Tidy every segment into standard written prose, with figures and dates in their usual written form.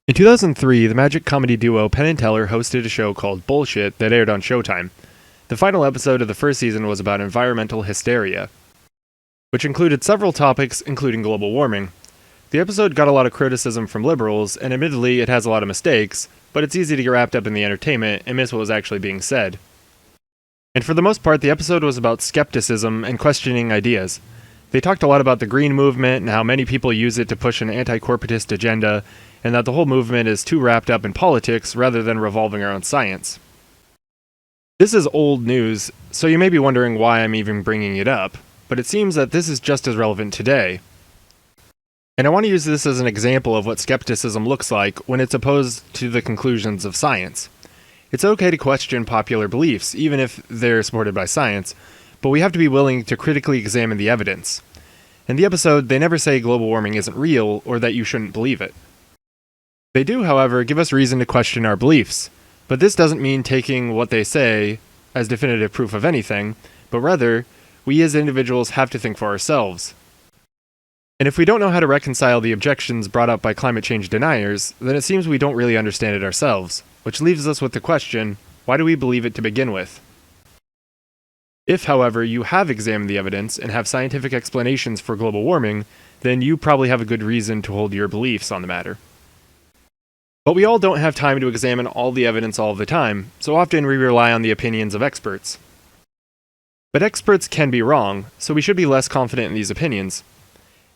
In 2003, the magic comedy duo Penn and Teller hosted a show called Bullshit that aired on Showtime. The final episode of the first season was about environmental hysteria, which included several topics, including global warming. The episode got a lot of criticism from liberals, and admittedly it has a lot of mistakes, but it's easy to get wrapped up in the entertainment and miss what was actually being said. And for the most part, the episode was about skepticism and questioning ideas. They talked a lot about the green movement and how many people use it to push an anti-corporatist agenda, and that the whole movement is too wrapped up in politics rather than revolving around science. This is old news, so you may be wondering why I'm even bringing it up, but it seems that this is just as relevant today. And I want to use this as an example of what skepticism looks like when it's opposed to the conclusions of science. It's okay to question popular beliefs, even if they're supported by science, but we have to be willing to critically examine the evidence. In the episode, they never say global warming isn't real or that you shouldn't believe it. They do, however, give us reason to question our beliefs, but this doesn't mean taking what they say as definitive proof of anything, but rather, we as individuals have to think for ourselves. And if we don't know how to reconcile the objections brought up by climate change deniers, then it seems we don't really understand it ourselves, which leaves us with the question, why do we believe it to begin with? If, however, you have examined the evidence and have scientific explanations for global warming, then you probably have a good reason to hold your beliefs on the matter. But we all don't have time to examine all the evidence all the time, so often we rely on the opinions of experts. But experts can be wrong, so we should be less confident in these opinions.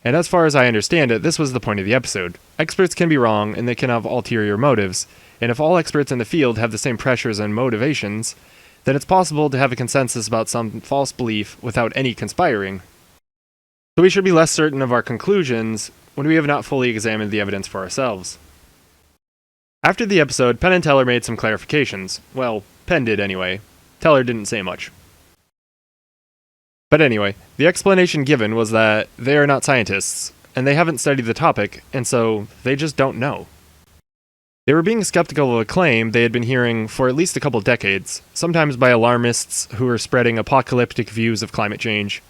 And as far as I understand it, this was the point of the episode. Experts can be wrong, and they can have ulterior motives, and if all experts in the field have the same pressures and motivations, then it's possible to have a consensus about some false belief without any conspiring. So we should be less certain of our conclusions when we have not fully examined the evidence for ourselves. After the episode, Penn and Teller made some clarifications. Well, Penn did anyway. Teller didn't say much. But anyway, the explanation given was that they are not scientists, and they haven't studied the topic, and so they just don't know. They were being skeptical of a claim they had been hearing for at least a couple decades, sometimes by alarmists who were spreading apocalyptic views of climate change.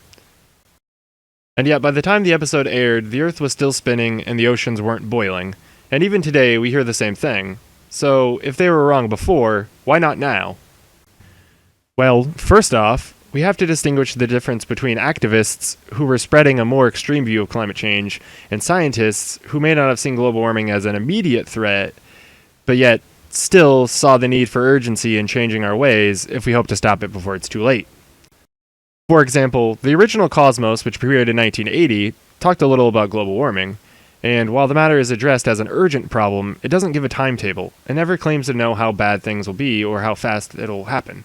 And yet, by the time the episode aired, the Earth was still spinning and the oceans weren't boiling. And even today, we hear the same thing. So, if they were wrong before, why not now? Well, first off, we have to distinguish the difference between activists who were spreading a more extreme view of climate change and scientists who may not have seen global warming as an immediate threat, but yet still saw the need for urgency in changing our ways if we hope to stop it before it's too late. For example, the original Cosmos, which premiered in 1980, talked a little about global warming. And while the matter is addressed as an urgent problem, it doesn't give a timetable, and never claims to know how bad things will be or how fast it'll happen.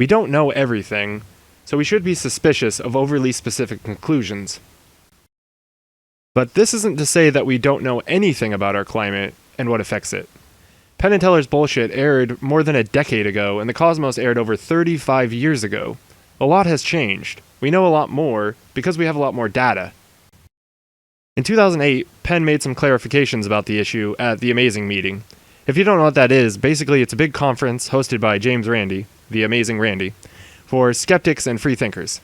We don't know everything, so we should be suspicious of overly specific conclusions. But this isn't to say that we don't know anything about our climate and what affects it. Penn and Teller's Bullshit aired more than a decade ago, and the Cosmos aired over 35 years ago. A lot has changed. We know a lot more because we have a lot more data. In 2008, Penn made some clarifications about the issue at the Amazing meeting. If you don't know what that is, basically it's a big conference hosted by James Randi, the Amazing Randi, for skeptics and freethinkers.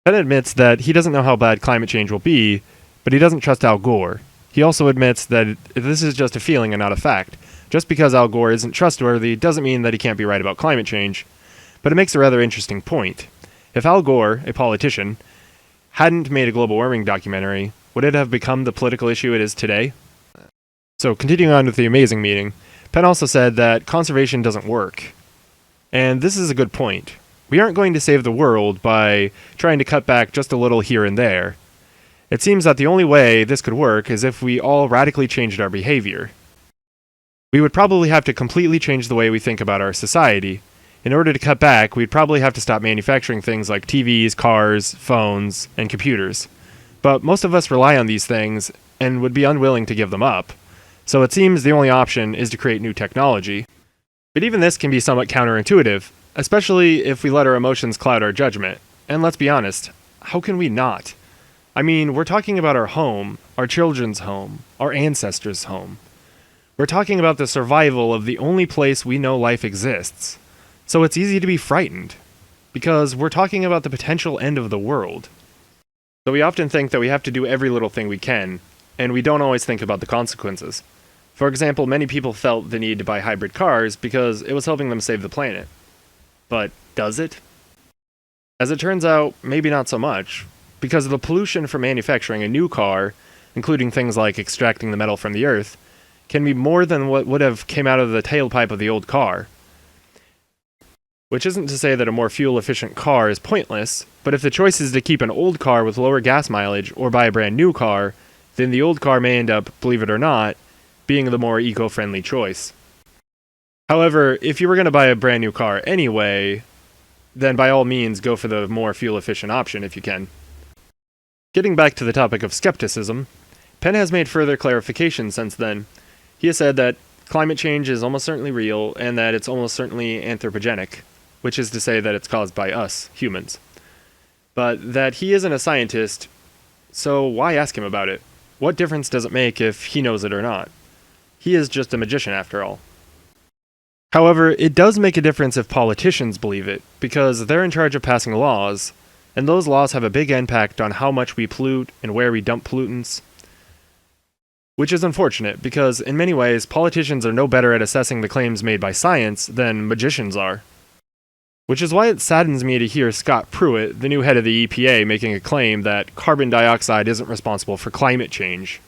Penn admits that he doesn't know how bad climate change will be, but he doesn't trust Al Gore. He also admits that this is just a feeling and not a fact. Just because Al Gore isn't trustworthy doesn't mean that he can't be right about climate change, but it makes a rather interesting point. If Al Gore, a politician, hadn't made a global warming documentary, would it have become the political issue it is today? So, continuing on with the Amazing meeting, Penn also said that conservation doesn't work. And this is a good point. We aren't going to save the world by trying to cut back just a little here and there. It seems that the only way this could work is if we all radically changed our behavior. We would probably have to completely change the way we think about our society. In order to cut back, we'd probably have to stop manufacturing things like TVs, cars, phones, and computers. But most of us rely on these things and would be unwilling to give them up. So it seems the only option is to create new technology. But even this can be somewhat counterintuitive, especially if we let our emotions cloud our judgment. And let's be honest, how can we not? I mean, we're talking about our home, our children's home, our ancestors' home. We're talking about the survival of the only place we know life exists. So it's easy to be frightened, because we're talking about the potential end of the world. So we often think that we have to do every little thing we can, and we don't always think about the consequences. For example, many people felt the need to buy hybrid cars because it was helping them save the planet. But does it? As it turns out, maybe not so much, because the pollution from manufacturing a new car, including things like extracting the metal from the earth, can be more than what would have came out of the tailpipe of the old car. Which isn't to say that a more fuel-efficient car is pointless, but if the choice is to keep an old car with lower gas mileage or buy a brand new car, then the old car may end up, believe it or not, being the more eco-friendly choice. However, if you were going to buy a brand new car anyway, then by all means go for the more fuel-efficient option if you can. Getting back to the topic of skepticism, Penn has made further clarification since then. He has said that climate change is almost certainly real and that it's almost certainly anthropogenic, which is to say that it's caused by us, humans. But that he isn't a scientist, so why ask him about it? What difference does it make if he knows it or not? He is just a magician after all. However, it does make a difference if politicians believe it, because they're in charge of passing laws, and those laws have a big impact on how much we pollute and where we dump pollutants. Which is unfortunate, because in many ways, politicians are no better at assessing the claims made by science than magicians are. Which is why it saddens me to hear Scott Pruitt, the new head of the EPA, making a claim that carbon dioxide isn't responsible for climate change.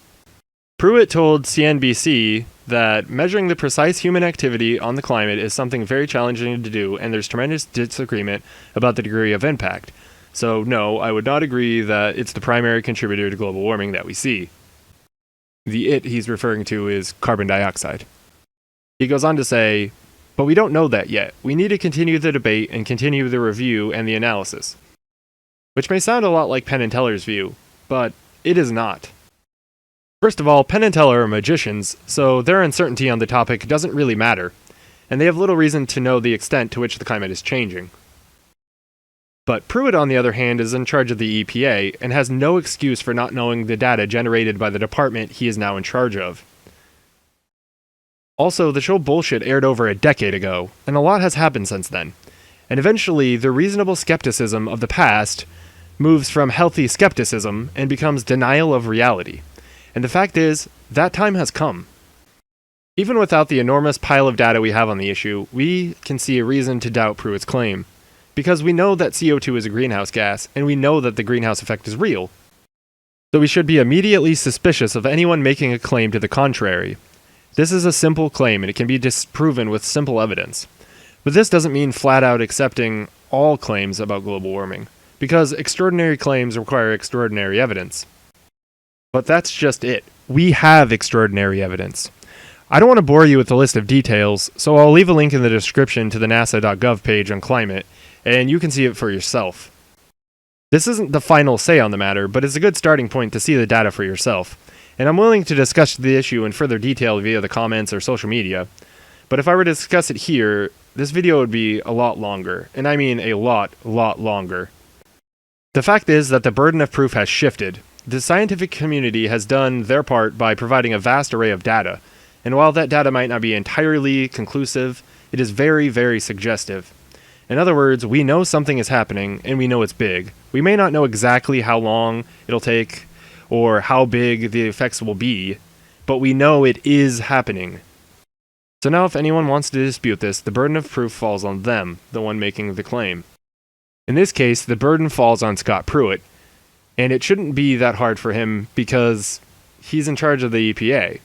Pruitt told CNBC that measuring the precise human activity on the climate is something very challenging to do, and there's tremendous disagreement about the degree of impact. So no, I would not agree that it's the primary contributor to global warming that we see. The it he's referring to is carbon dioxide. He goes on to say, but we don't know that yet. We need to continue the debate and continue the review and the analysis. Which may sound a lot like Penn and Teller's view, but it is not. First of all, Penn and Teller are magicians, so their uncertainty on the topic doesn't really matter, and they have little reason to know the extent to which the climate is changing. But Pruitt, on the other hand, is in charge of the EPA and has no excuse for not knowing the data generated by the department he is now in charge of. Also, the show Bullshit aired over a decade ago, and a lot has happened since then, and eventually the reasonable skepticism of the past moves from healthy skepticism and becomes denial of reality. And the fact is, that time has come. Even without the enormous pile of data we have on the issue, we can see a reason to doubt Pruitt's claim. Because we know that CO2 is a greenhouse gas, and we know that the greenhouse effect is real. So we should be immediately suspicious of anyone making a claim to the contrary. This is a simple claim, and it can be disproven with simple evidence. But this doesn't mean flat out accepting all claims about global warming, because extraordinary claims require extraordinary evidence. But that's just it. We have extraordinary evidence. I don't want to bore you with the list of details, so I'll leave a link in the description to the nasa.gov page on climate, and you can see it for yourself. This isn't the final say on the matter, but it's a good starting point to see the data for yourself, and I'm willing to discuss the issue in further detail via the comments or social media, but if I were to discuss it here, this video would be a lot longer, and I mean a lot longer. The fact is that the burden of proof has shifted. The scientific community has done their part by providing a vast array of data, and while that data might not be entirely conclusive, it is very, very suggestive. In other words, we know something is happening, and we know it's big. We may not know exactly how long it'll take, or how big the effects will be, but we know it is happening. So now if anyone wants to dispute this, the burden of proof falls on them, the one making the claim. In this case, the burden falls on Scott Pruitt, and it shouldn't be that hard for him because he's in charge of the EPA.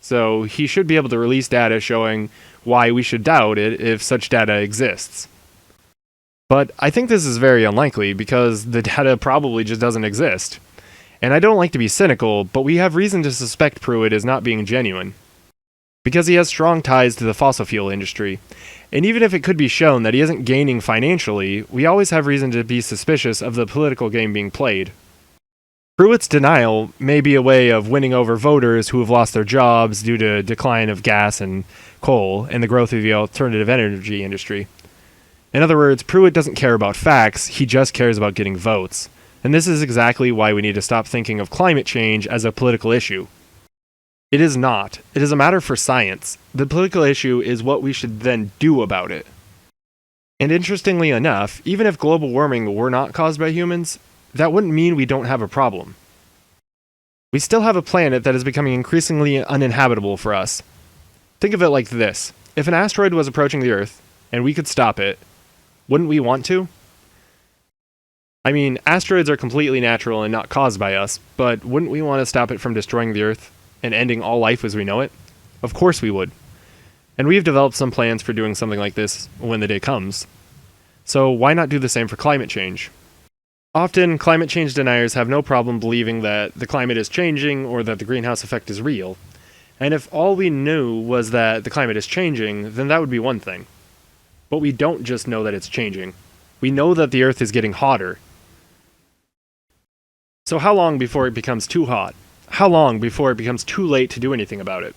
So he should be able to release data showing why we should doubt it if such data exists. But I think this is very unlikely because the data probably just doesn't exist. And I don't like to be cynical, but we have reason to suspect Pruitt is not being genuine. Because he has strong ties to the fossil fuel industry. And even if it could be shown that he isn't gaining financially, we always have reason to be suspicious of the political game being played. Pruitt's denial may be a way of winning over voters who have lost their jobs due to decline of gas and coal and the growth of the alternative energy industry. In other words, Pruitt doesn't care about facts, he just cares about getting votes. And this is exactly why we need to stop thinking of climate change as a political issue. It is not. It is a matter for science. The political issue is what we should then do about it. And interestingly enough, even if global warming were not caused by humans, that wouldn't mean we don't have a problem. We still have a planet that is becoming increasingly uninhabitable for us, Think of it like this. If an asteroid was approaching the Earth, and we could stop it, wouldn't we want to? I mean, asteroids are completely natural and not caused by us, but wouldn't we want to stop it from destroying the Earth and ending all life as we know it? Of course we would. And we've developed some plans for doing something like this when the day comes. So why not do the same for climate change? Often, climate change deniers have no problem believing that the climate is changing or that the greenhouse effect is real. And if all we knew was that the climate is changing, then that would be one thing. But we don't just know that it's changing. We know that the Earth is getting hotter. So how long before it becomes too hot? How long before it becomes too late to do anything about it?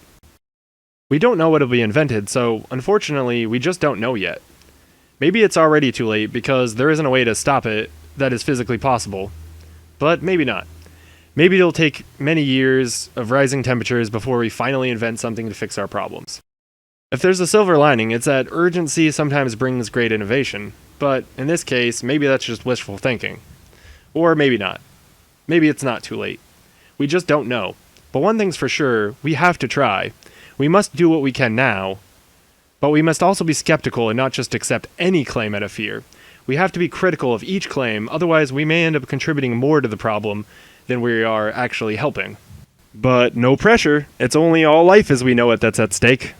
We don't know what will be invented, so unfortunately, we just don't know yet. Maybe it's already too late because there isn't a way to stop it that is physically possible. But maybe not. Maybe it'll take many years of rising temperatures before we finally invent something to fix our problems. If there's a silver lining, it's that urgency sometimes brings great innovation, but in this case, maybe that's just wishful thinking. Or maybe not. Maybe it's not too late. We just don't know. But one thing's for sure, we have to try. We must do what we can now, but we must also be skeptical and not just accept any claim out of fear. We have to be critical of each claim, otherwise we may end up contributing more to the problem than we are actually helping. But no pressure, it's only all life as we know it that's at stake.